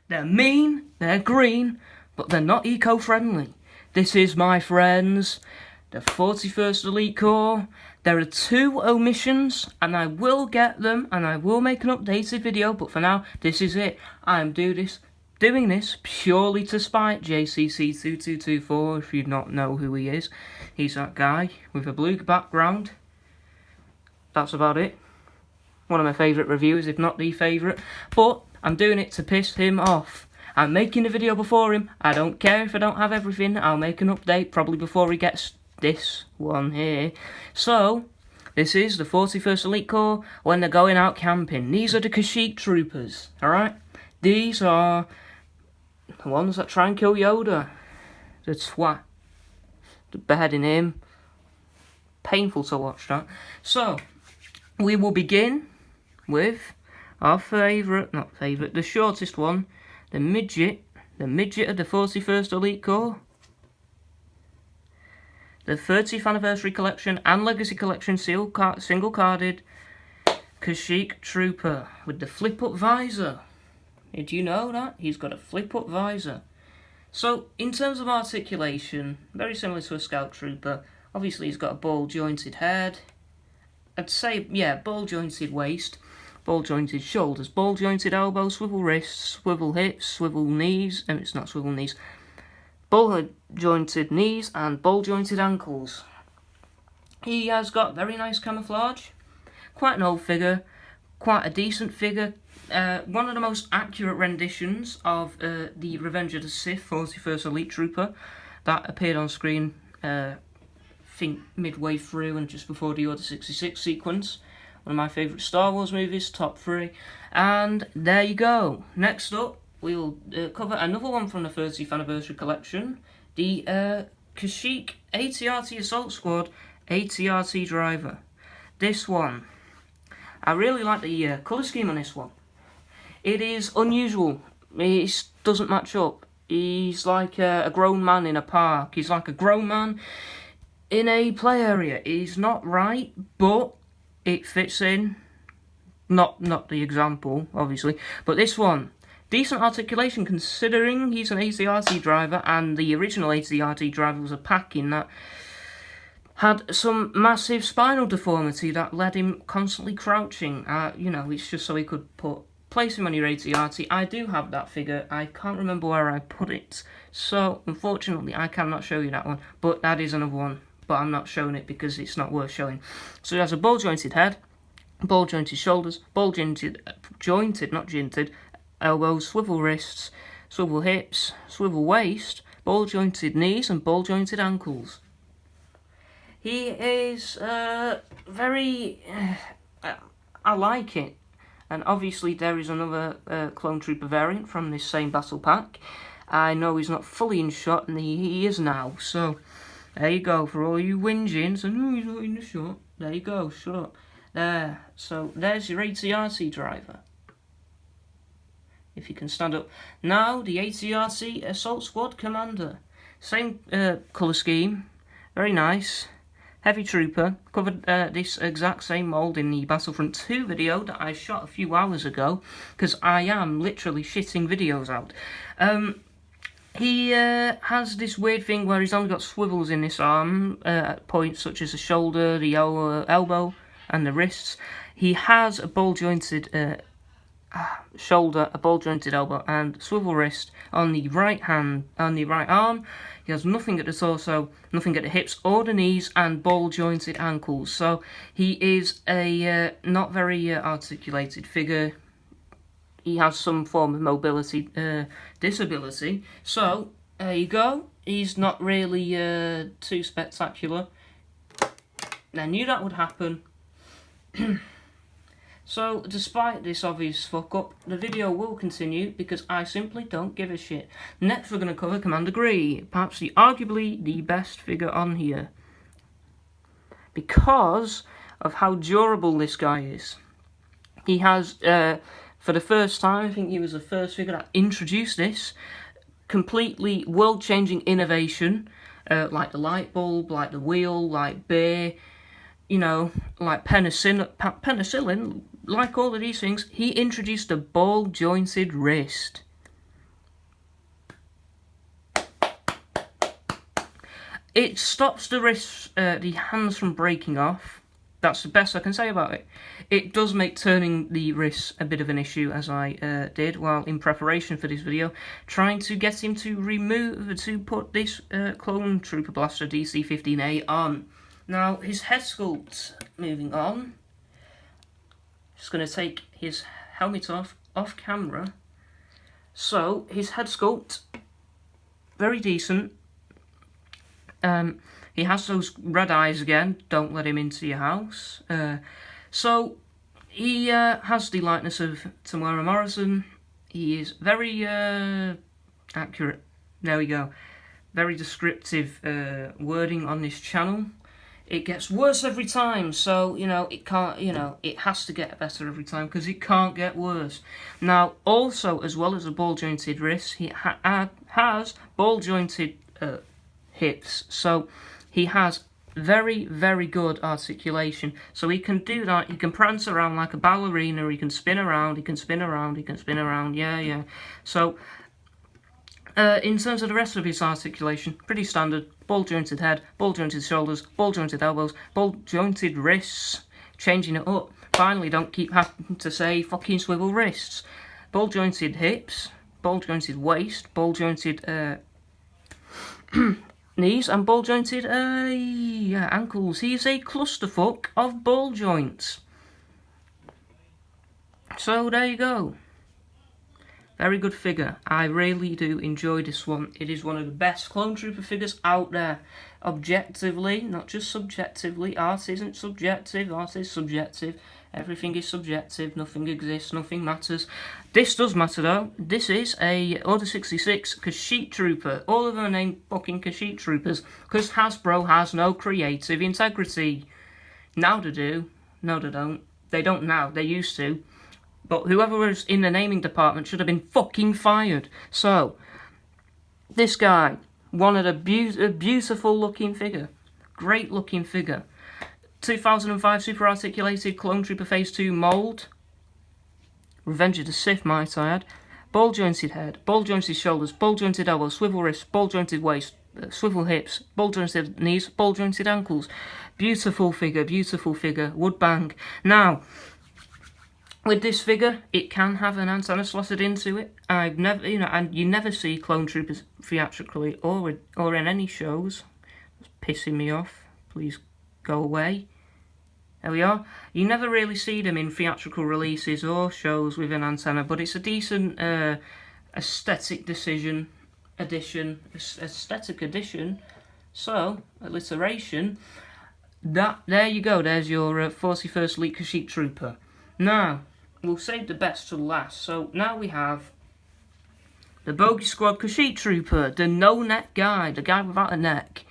They're mean, they're green, but they're not eco-friendly. This is, my friends, the 41st Elite Corps. There are 2 omissions, and I will get them, and I will make an updated video, but for now, this is it. I'm doing this purely to spite JCC2224, if you not know who he is. He's that guy with a blue background. That's about it. One of my favourite reviewers, if not the favourite. But I'm doing it to piss him off. I'm making a video before him. I don't care if I don't have everything. I'll make an update probably before he gets this one here. So, this is the 41st Elite Corps when they're going out camping. These are the Kashyyyk Troopers, alright? These are the ones that try and kill Yoda. The twat. The beheading him. Painful to watch that. So, we will begin with our the shortest one, the midget of the 41st Elite Corps, the 30th Anniversary Collection and Legacy Collection single carded Kashyyyk Trooper with the flip-up visor. Did you know that? He's got a flip-up visor. So, in terms of articulation, very similar to a Scout Trooper. Obviously, he's got a ball-jointed head. I'd say, yeah, ball-jointed waist, ball-jointed shoulders, ball-jointed elbows, swivel wrists, swivel hips, swivel knees, and it's not swivel knees, ball-jointed knees and ball-jointed ankles. He has got very nice camouflage, quite an old figure, quite a decent figure, one of the most accurate renditions of the Revenge of the Sith 41st Elite Trooper that appeared on screen, think midway through and just before the Order 66 sequence. One of my favourite Star Wars movies, top 3. And there you go. Next up, we'll cover another one from the 30th Anniversary Collection, the Kashyyyk ATRT Assault Squad ATRT Driver. This one, I really like the colour scheme on this one. It is unusual. It doesn't match up. He's like a grown man in a park. He's like a grown man in a play area. He's not right, but it fits in. Not the example, obviously, but this one. Decent articulation considering he's an ATRT driver, and the original ATRT driver was a pack-in that had some massive spinal deformity that led him constantly crouching. You know, it's just so he could place him on your ATRT. I do have that figure. I can't remember where I put it, so unfortunately I cannot show you that one, but that is another one. But I'm not showing it because it's not worth showing. So he has a ball-jointed head, ball-jointed shoulders, ball-jointed, not jointed, elbows, swivel wrists, swivel hips, swivel waist, ball-jointed knees and ball-jointed ankles. He is very... I like it. And obviously there is another Clone Trooper variant from this same battle pack. I know he's not fully in shot, and he is now, so... There you go, for all you whinging, so no, he's not in the shot. There you go, shut up. There, so there's your ATRT driver. If you can stand up. Now, the ATRT Assault Squad Commander. Same colour scheme, very nice. Heavy Trooper, covered this exact same mould in the Battlefront 2 video that I shot a few hours ago, because I am literally shitting videos out. He has this weird thing where he's only got swivels in this arm at points such as the shoulder, the elbow, and the wrists. He has a ball-jointed shoulder, a ball-jointed elbow, and swivel wrist on the right hand, on the right arm. He has nothing at the torso, nothing at the hips or the knees, and ball-jointed ankles. So he is a not very articulated figure. He has some form of mobility disability. So, there you go. He's not really too spectacular. I knew that would happen. So, despite this obvious fuck-up, the video will continue because I simply don't give a shit. Next, we're going to cover Commander Gree, perhaps arguably the best figure on here, because of how durable this guy is. He has... for the first time, I think he was the first figure that introduced this completely world-changing innovation, like the light bulb, like the wheel, like beer, you know, like penicillin, like all of these things. He introduced a ball-jointed wrist. It stops the wrists, the hands from breaking off. That's the best I can say about it. It does make turning the wrists a bit of an issue, as I did while in preparation for this video, trying to get him to put this Clone Trooper Blaster DC-15A on. Now, his head sculpt, moving on. Just going to take his helmet off camera. So, his head sculpt, very decent. He has those red eyes again, don't let him into your house. So, he has the likeness of Tamara Morrison. He is very accurate. There we go. Very descriptive wording on this channel. It gets worse every time, so, you know, it can't, you know, it has to get better every time, because it can't get worse. Now, also, as well as a ball-jointed wrist, he has ball-jointed hips, so he has very, very good articulation. So he can do that, he can prance around like a ballerina, he can spin around, he can spin around, he can spin around, yeah. So, in terms of the rest of his articulation, pretty standard. Ball-jointed head, ball-jointed shoulders, ball-jointed elbows, ball-jointed wrists. Changing it up. Finally, don't keep having to say fucking swivel wrists. Ball-jointed hips, ball-jointed waist, ball-jointed knees, and ball-jointed ankles. He is a clusterfuck of ball joints. So, there you go. Very good figure. I really do enjoy this one. It is one of the best Clone Trooper figures out there. Objectively, not just subjectively. Art isn't subjective, art is subjective. Everything is subjective, nothing exists, nothing matters. This does matter though. This is a Order 66 Kashyyyk Trooper. All of them are named fucking Kashyyyk Troopers, because Hasbro has no creative integrity. Now they do. No they don't. They don't now, they used to. But whoever was in the naming department should have been fucking fired. So, this guy wanted a beautiful looking figure. Great looking figure. 2005 Super Articulated Clone Trooper Phase 2 mould. Revenge of the Sith, might I add. Ball jointed head, ball jointed shoulders, ball jointed elbows, swivel wrists, ball jointed waist, swivel hips, ball jointed knees, ball jointed ankles. Beautiful figure, would bang. Now, with this figure, it can have an antenna slotted into it. I've never, you know, and you never see Clone Troopers theatrically or in any shows. It's pissing me off. Please go away. There we are. You never really see them in theatrical releases or shows with an antenna, but it's a decent aesthetic addition. So, alliteration. There you go. There's your 41st Elite Kashyyyk Trooper. Now, we'll save the best to last. So now we have the Bogey Squad Kashyyyk Trooper, the no-neck guy, the guy without a neck.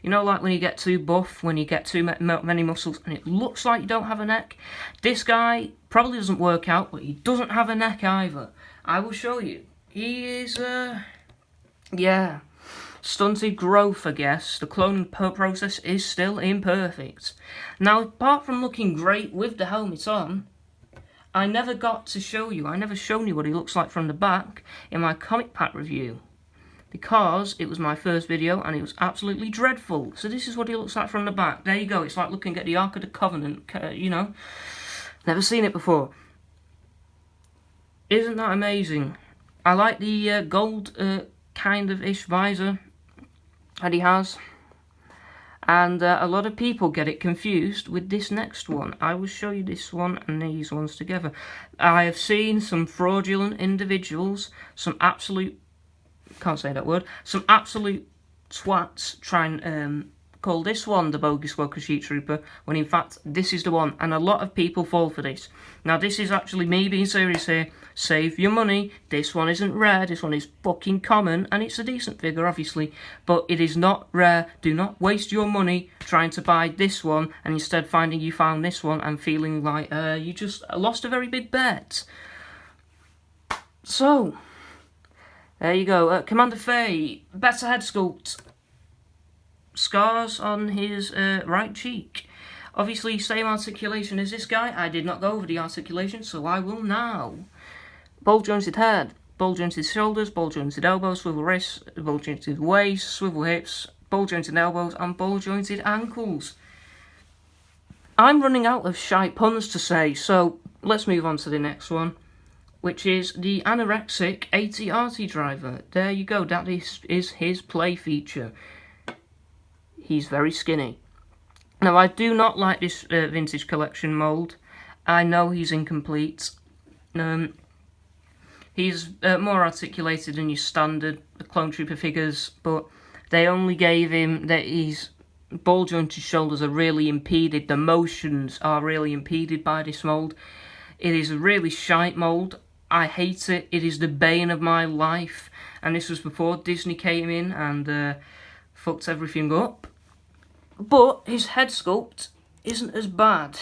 You know, like when you get too buff, when you get too many muscles, and it looks like you don't have a neck? This guy probably doesn't work out, but he doesn't have a neck either. I will show you. He is, yeah, stunted growth, I guess. The cloning process is still imperfect. Now, apart from looking great with the helmet on, I never got to show you, I never shown you what he looks like from the back in my comic pack review, because it was my first video and it was absolutely dreadful. So this is what he looks like from the back. There you go, it's like looking at the Ark of the Covenant, you know. Never seen it before. Isn't that amazing? I like the gold kind of ish visor that he has. And a lot of people get it confused with this next one. I will show you this one and these ones together. I have seen some fraudulent individuals, some absolute, can't say that word, some absolute twats try and call this one the Bogey Squad Kashyyyk Trooper, when in fact this is the one, and a lot of people fall for this. Now this is actually me being serious here. Save your money. This one isn't rare, this one is fucking common, and it's a decent figure obviously, but it is not rare. Do not waste your money trying to buy this one and instead finding you found this one and feeling like you just lost a very big bet. So, there you go. Commander Faye, better head sculpt. Scars on his right cheek. Obviously, same articulation as this guy. I did not go over the articulation, so I will now. Ball jointed head, ball jointed shoulders, ball jointed elbows, swivel wrists, ball jointed waist, swivel hips, ball jointed elbows, and ball jointed ankles. I'm running out of shite puns to say, so let's move on to the next one, which is the Anorexic CRC Driver. There you go, that is his play feature. He's very skinny. Now, I do not like this vintage collection mould. I know he's incomplete. He's more articulated than your standard Clone Trooper figures, but they only gave him that his ball jointed shoulders are really impeded. The motions are really impeded by this mould. It is a really shite mould. I hate it. It is the bane of my life. And this was before Disney came in and fucked everything up. But his head sculpt isn't as bad.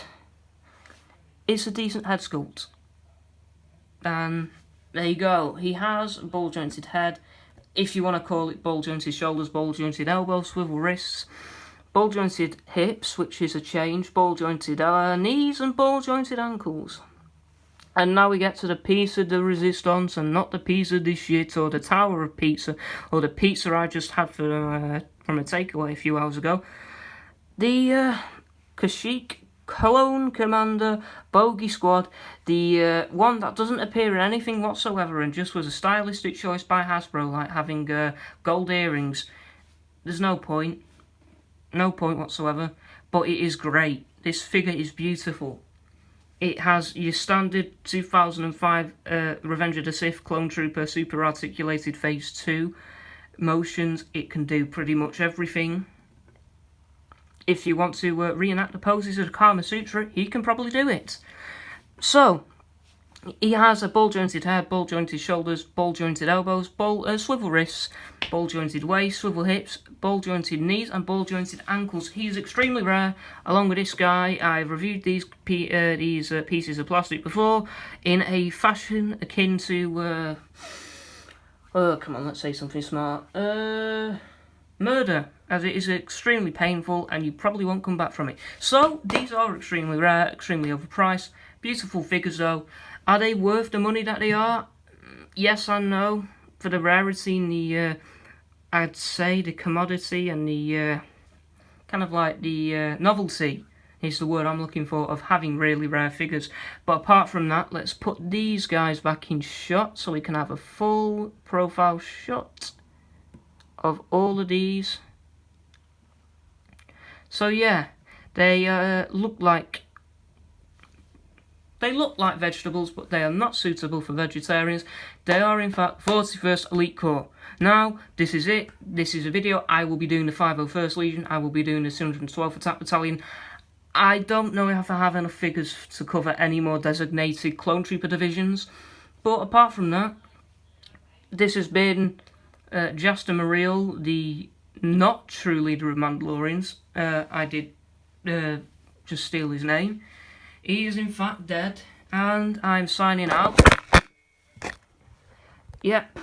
It's a decent head sculpt. And there you go. He has a ball jointed head. If you want to call it ball jointed shoulders, ball jointed elbows, swivel wrists, ball jointed hips, which is a change, ball jointed knees, and ball jointed ankles. And now we get to the piece of the resistance, and not the piece of the shit, or the tower of pizza, or the pizza I just had from a takeaway a few hours ago. The Kashyyyk Clone Commander Bogey Squad, the one that doesn't appear in anything whatsoever and just was a stylistic choice by Hasbro, like having gold earrings. There's no point whatsoever, but it is great. This figure is beautiful. It has your standard 2005 Revenge of the Sith Clone Trooper Super Articulated Phase 2 motions. It can do pretty much everything. If you want to reenact the poses of the Kama Sutra, he can probably do it. So, he has a ball jointed head, ball jointed shoulders, ball jointed elbows, swivel wrists, ball jointed waist, swivel hips, ball jointed knees, and ball jointed ankles. He is extremely rare. Along with this guy, I've reviewed these pieces of plastic before in a fashion akin to come on, let's say something smart. Murder, as it is extremely painful and you probably won't come back from it. So, these are extremely rare, extremely overpriced. Beautiful figures though. Are they worth the money that they are? Yes and no. For the rarity and the, I'd say the commodity and the, kind of like the novelty is the word I'm looking for, of having really rare figures. But apart from that, let's put these guys back in shot so we can have a full profile shot of all of these. So yeah, they look like vegetables, but they are not suitable for vegetarians. They are in fact 41st Elite Corps. Now, this is it. This is a video. I will be doing the 501st Legion. I will be doing the 212th Attack Battalion. I don't know if I have enough figures to cover any more designated Clone Trooper divisions. But apart from that, this has been Jaster Mariel, the not true leader of Mandalorians. I did just steal his name. He is in fact dead, and I'm signing out. Yep,